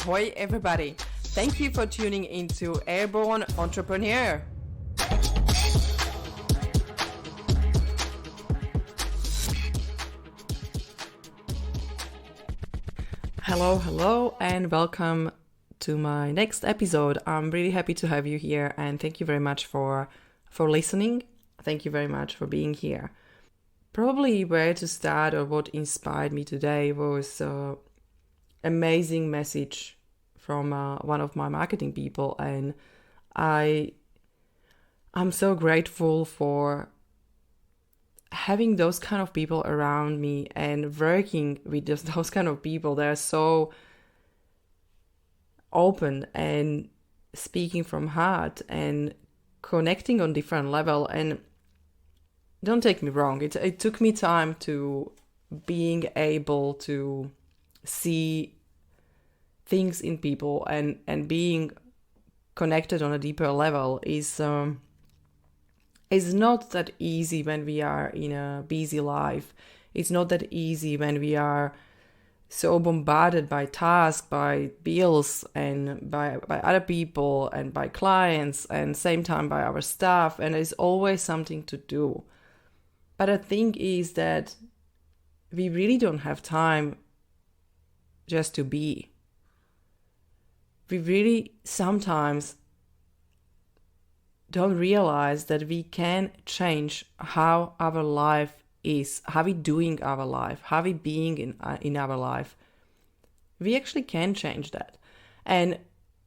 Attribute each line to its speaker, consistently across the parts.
Speaker 1: Ahoy everybody! Thank you for tuning into Airborne Entrepreneur. Hello, and welcome to my next episode. I'm really happy to have you here, and thank you very much for listening. Thank you very much for being here. Probably where to start or what inspired me today was amazing message from one of my marketing people, and I'm so grateful for having those kind of people around me and working with those kind of people. They're so open and speaking from heart and connecting on different level. And don't take me wrong, it took me time to being able to see things in people and being connected on a deeper level is not that easy when we are in a busy life. It's not that easy when we are so bombarded by tasks, by bills, and by other people, and by clients, and same time by our staff, and there's always something to do. But the thing is that we really don't have time just to be. We really sometimes don't realize that we can change how our life is, how we doing our life, how we being in our life. We actually can change that. And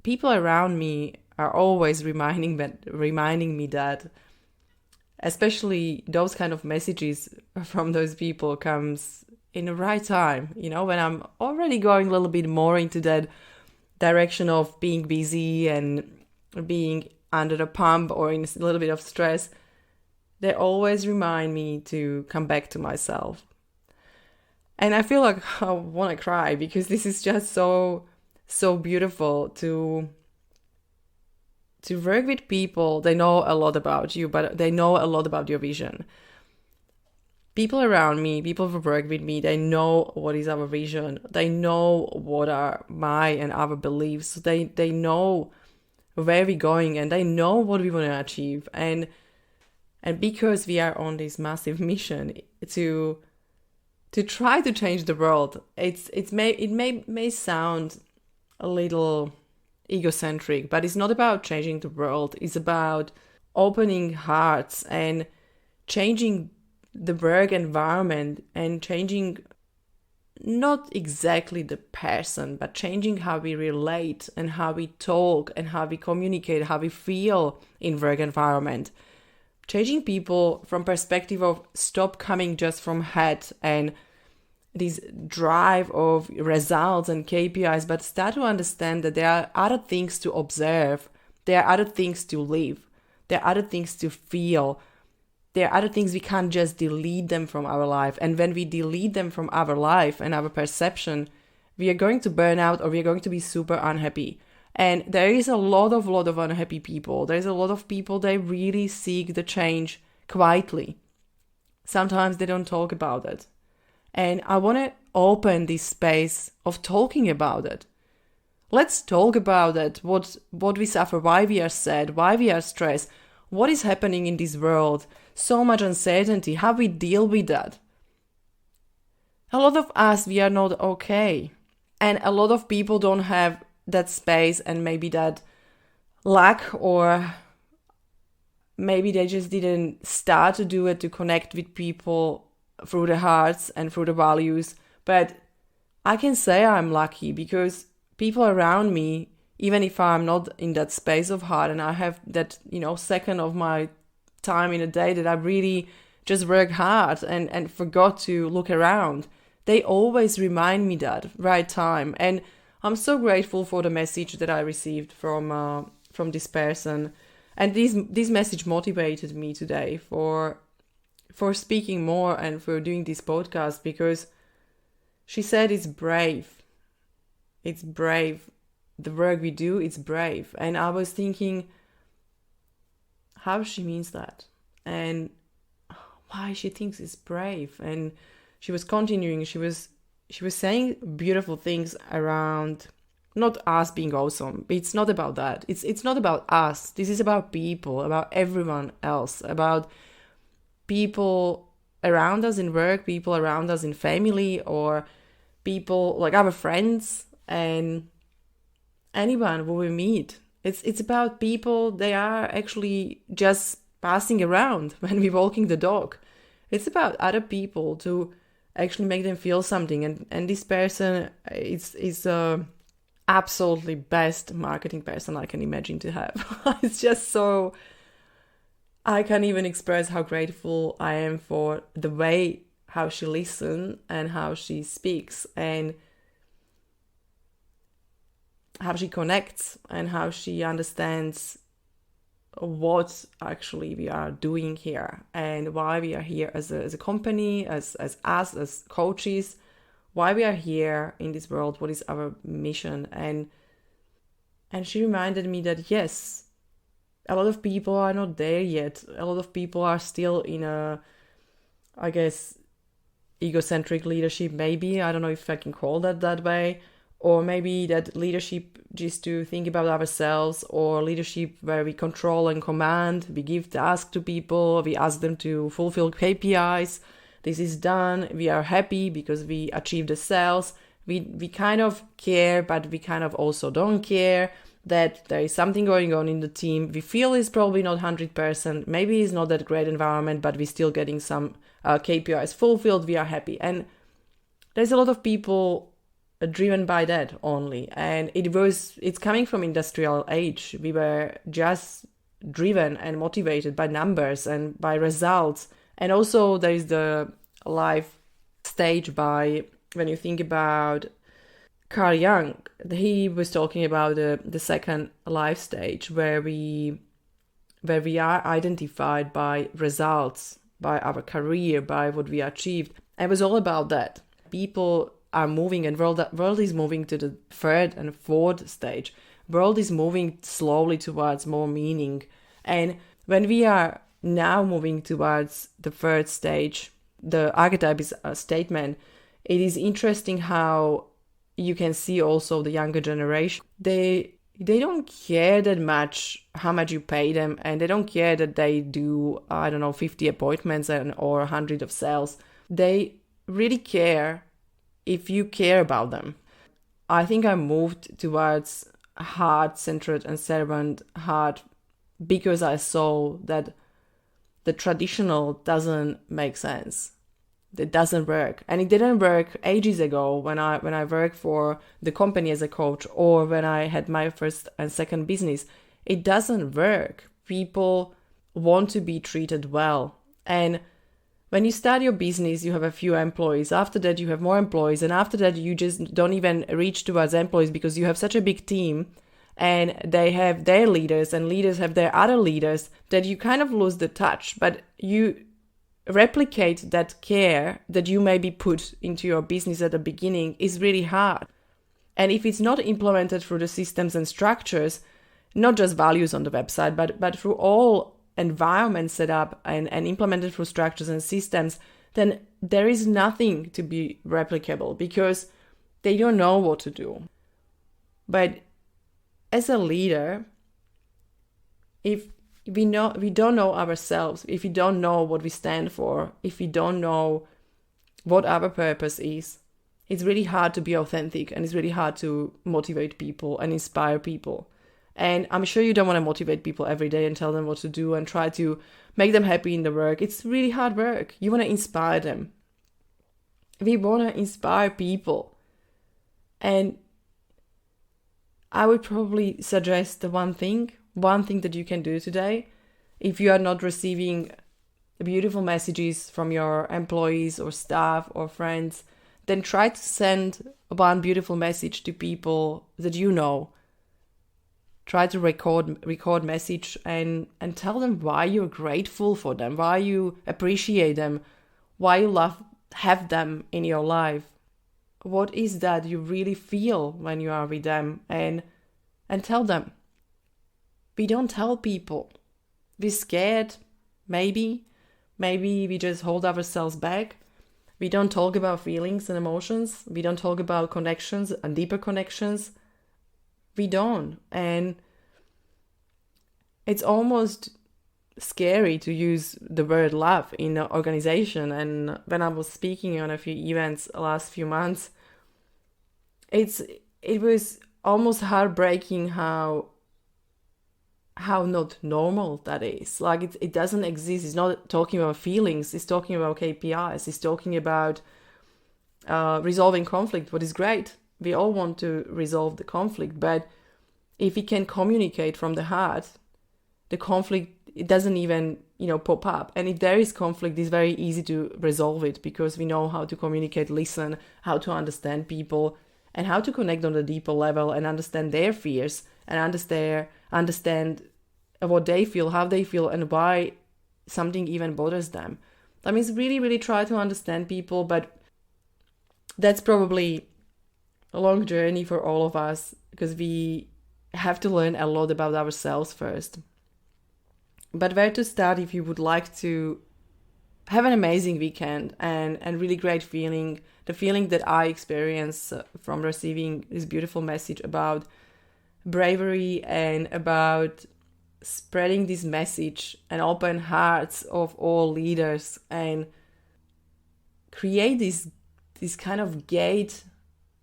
Speaker 1: people around me are always reminding me that, especially those kind of messages from those people comes in the right time, when I'm already going a little bit more into that direction of being busy and being under the pump or in a little bit of stress. They always remind me to come back to myself. And I feel like I want to cry because this is just so beautiful to work with people. They know a lot about you, but they know a lot about your vision. People around me, people who work with me, they know what is our vision. They know what are my and our beliefs. They know where we're going, and they know what we want to achieve. And because we are on this massive mission to try to change the world, it may sound a little egocentric, but it's not about changing the world. It's about opening hearts and changing the work environment and changing not exactly the person, but changing how we relate and how we talk and how we communicate, how we feel in work environment. Changing people from perspective of stop coming just from head and this drive of results and KPIs, but start to understand that there are other things to observe, there are other things to live, there are other things to feel. There are other things we can't just delete them from our life. And when we delete them from our life and our perception, we are going to burn out or we are going to be super unhappy. And there is a lot of unhappy people. There's a lot of people, they really seek the change quietly. Sometimes they don't talk about it. And I want to open this space of talking about it. Let's talk about it, what we suffer, why we are sad, why we are stressed, what is happening in this world, so much uncertainty, how we deal with that. A lot of us, we are not okay. And a lot of people don't have that space and maybe that luck, or maybe they just didn't start to do it to connect with people through the hearts and through the values. But I can say I'm lucky because people around me, even if I'm not in that space of heart and I have that, second of my time in a day that I really just work hard and forgot to look around, they always remind me that right time. And I'm so grateful for the message that I received from this person. And this message motivated me today for speaking more and for doing this podcast, because she said it's brave. It's brave. The work we do, it's brave. And I was thinking how she means that and why she thinks it's brave. And she was continuing, she was saying beautiful things around not us being awesome. It's not about that. It's not about us. This is about people, about everyone else, about people around us in work, people around us in family, or people like our friends and anyone who we meet. It's about people. They are actually just passing around when we're walking the dog. It's about other people to actually make them feel something. And this person is absolutely best marketing person I can imagine to have. It's just so, I can't even express how grateful I am for the way how she listens and how she speaks and how she connects and how she understands what actually we are doing here and why we are here as a company, as us, as coaches, why we are here in this world, what is our mission. And she reminded me that yes, a lot of people are not there yet. A lot of people are still in a, I guess, egocentric leadership, maybe. I don't know if I can call that way. Or maybe that leadership just to think about ourselves, or leadership where we control and command, we give tasks to people, we ask them to fulfill KPIs, this is done, we are happy because we achieved the sales, we kind of care, but we kind of also don't care that there is something going on in the team. We feel it's probably not 100%, maybe it's not that great environment, but we're still getting some KPIs fulfilled, we are happy. And there's a lot of people driven by that only, and it's coming from industrial age. We were just driven and motivated by numbers and by results. And also there is the life stage, by when you think about Carl Jung, he was talking about the second life stage where we are identified by results, by our career, by what we achieved. And it was all about that. People are moving, and world is moving to the third and fourth stage. World is moving slowly towards more meaning. And when we are now moving towards the third stage, the archetype is a statement. It is interesting how you can see also the younger generation. They don't care that much how much you pay them, and they don't care that they do, 50 appointments or 100 of sales. They really care if you care about them. I think I moved towards heart-centered and servant heart because I saw that the traditional doesn't make sense. It doesn't work. And it didn't work ages ago when I worked for the company as a coach, or when I had my first and second business. It doesn't work. People want to be treated well. And when you start your business, you have a few employees. After that, you have more employees. And after that, you just don't even reach towards employees because you have such a big team and they have their leaders and leaders have their other leaders that you kind of lose the touch. But you replicate that care that you maybe put into your business at the beginning is really hard. And if it's not implemented through the systems and structures, not just values on the website, but through all environment set up and implemented through structures and systems, then there is nothing to be replicable because they don't know what to do. But as a leader, if we don't know ourselves, if we don't know what we stand for, if we don't know what our purpose is, it's really hard to be authentic, and it's really hard to motivate people and inspire people. And I'm sure you don't want to motivate people every day and tell them what to do and try to make them happy in the work. It's really hard work. You want to inspire them. We want to inspire people. And I would probably suggest the one thing that you can do today, if you are not receiving beautiful messages from your employees or staff or friends, then try to send one beautiful message to people that you know. Try to record message and tell them why you're grateful for them, why you appreciate them, why you have them in your life. What is that you really feel when you are with them, and tell them. We don't tell people. We're scared, maybe we just hold ourselves back. We don't talk about feelings and emotions. We don't talk about connections and deeper connections. We don't. And it's almost scary to use the word love in an organization. And when I was speaking on a few events last few months, it was almost heartbreaking how not normal that is. Like it doesn't exist. It's not talking about feelings. It's talking about KPIs. It's talking about resolving conflict, what is great. We all want to resolve the conflict, but if we can communicate from the heart, the conflict, it doesn't even, pop up. And if there is conflict, it's very easy to resolve it because we know how to communicate, listen, how to understand people, and how to connect on a deeper level and understand their fears and understand what they feel, how they feel, and why something even bothers them. That means really, really try to understand people, but that's probably a long journey for all of us because we have to learn a lot about ourselves first. But where to start if you would like to have an amazing weekend and really great feeling, the feeling that I experience from receiving this beautiful message about bravery and about spreading this message and open hearts of all leaders and create this kind of gate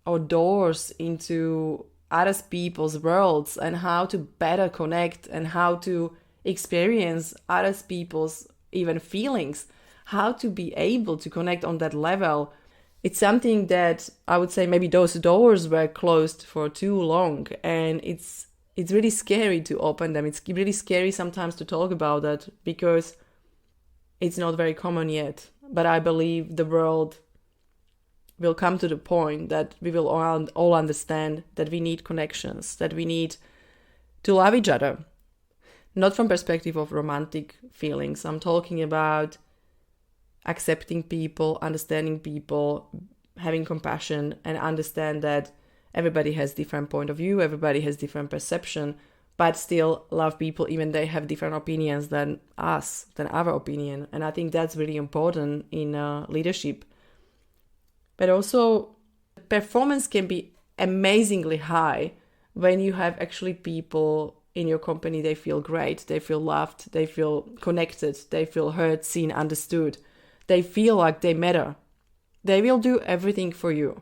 Speaker 1: or doors into other people's worlds and how to better connect and how to experience other people's even feelings, how to be able to connect on that level. It's something that I would say maybe those doors were closed for too long, and it's really scary to open them. It's really scary sometimes to talk about that because it's not very common yet. But I believe the world will come to the point that we will all understand that we need connections, that we need to love each other. Not from perspective of romantic feelings. I'm talking about accepting people, understanding people, having compassion, and understand that everybody has different point of view, everybody has different perception, but still love people even they have different opinions than us, than our opinion. And I think that's really important in leadership. But also, performance can be amazingly high when you have actually people in your company, they feel great, they feel loved, they feel connected, they feel heard, seen, understood. They feel like they matter. They will do everything for you.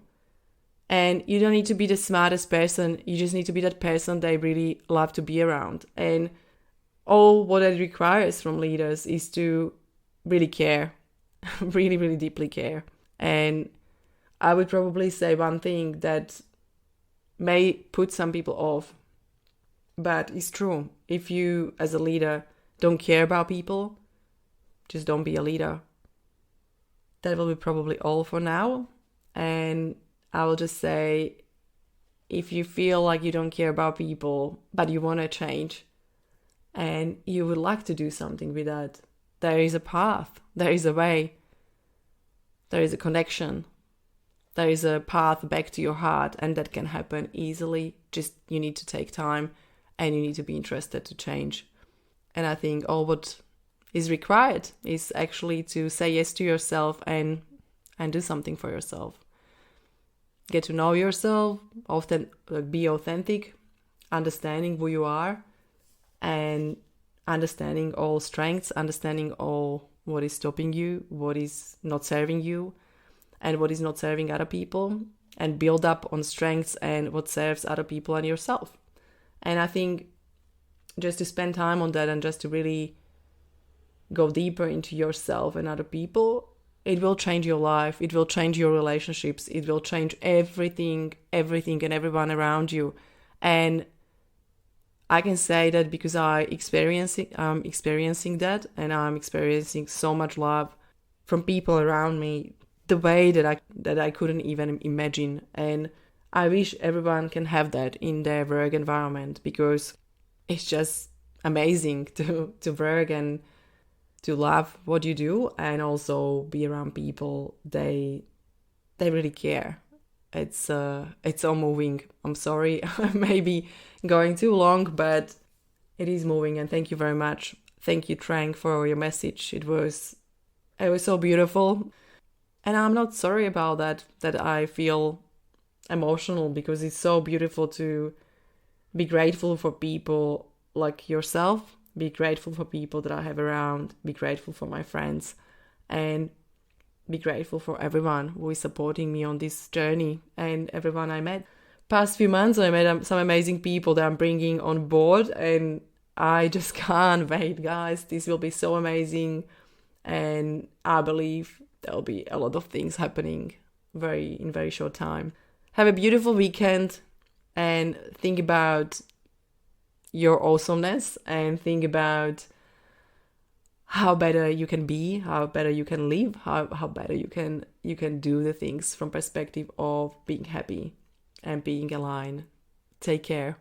Speaker 1: And you don't need to be the smartest person, you just need to be that person they really love to be around. And all what it requires from leaders is to really care, really, really deeply care. And I would probably say one thing that may put some people off, but it's true. If you, as a leader, don't care about people, just don't be a leader. That will be probably all for now. And I will just say, if you feel like you don't care about people, but you want to change, and you would like to do something with that, there is a path, there is a way, there is a connection, there is a path back to your heart, and that can happen easily. Just you need to take time. And you need to be interested to change. And I think all what is required is actually to say yes to yourself and do something for yourself. Get to know yourself, often be authentic, understanding who you are, and understanding all strengths, understanding all what is stopping you, what is not serving you, and what is not serving other people, and build up on strengths and what serves other people and yourself. And I think just to spend time on that and just to really go deeper into yourself and other people, it will change your life. It will change your relationships. It will change everything and everyone around you. And I can say that because I'm experiencing that, and I'm experiencing so much love from people around me, the way that I couldn't even imagine. And I wish everyone can have that in their work environment because it's just amazing to work and to love what you do and also be around people. They really care. It's so moving. I'm sorry, maybe going too long, but it is moving. And thank you very much. Thank you, Trang, for your message. It was so beautiful, and I'm not sorry about that I feel emotional because it's so beautiful to be grateful for people like yourself, be grateful for people that I have around, be grateful for my friends, and be grateful for everyone who is supporting me on this journey and everyone I met. Past few months, I met some amazing people that I'm bringing on board, and I just can't wait, guys. This will be so amazing, and I believe there'll be a lot of things happening in very short time. Have a beautiful weekend, and think about your awesomeness, and think about how better you can be, how better you can live, how better you can do the things from perspective of being happy and being aligned. Take care.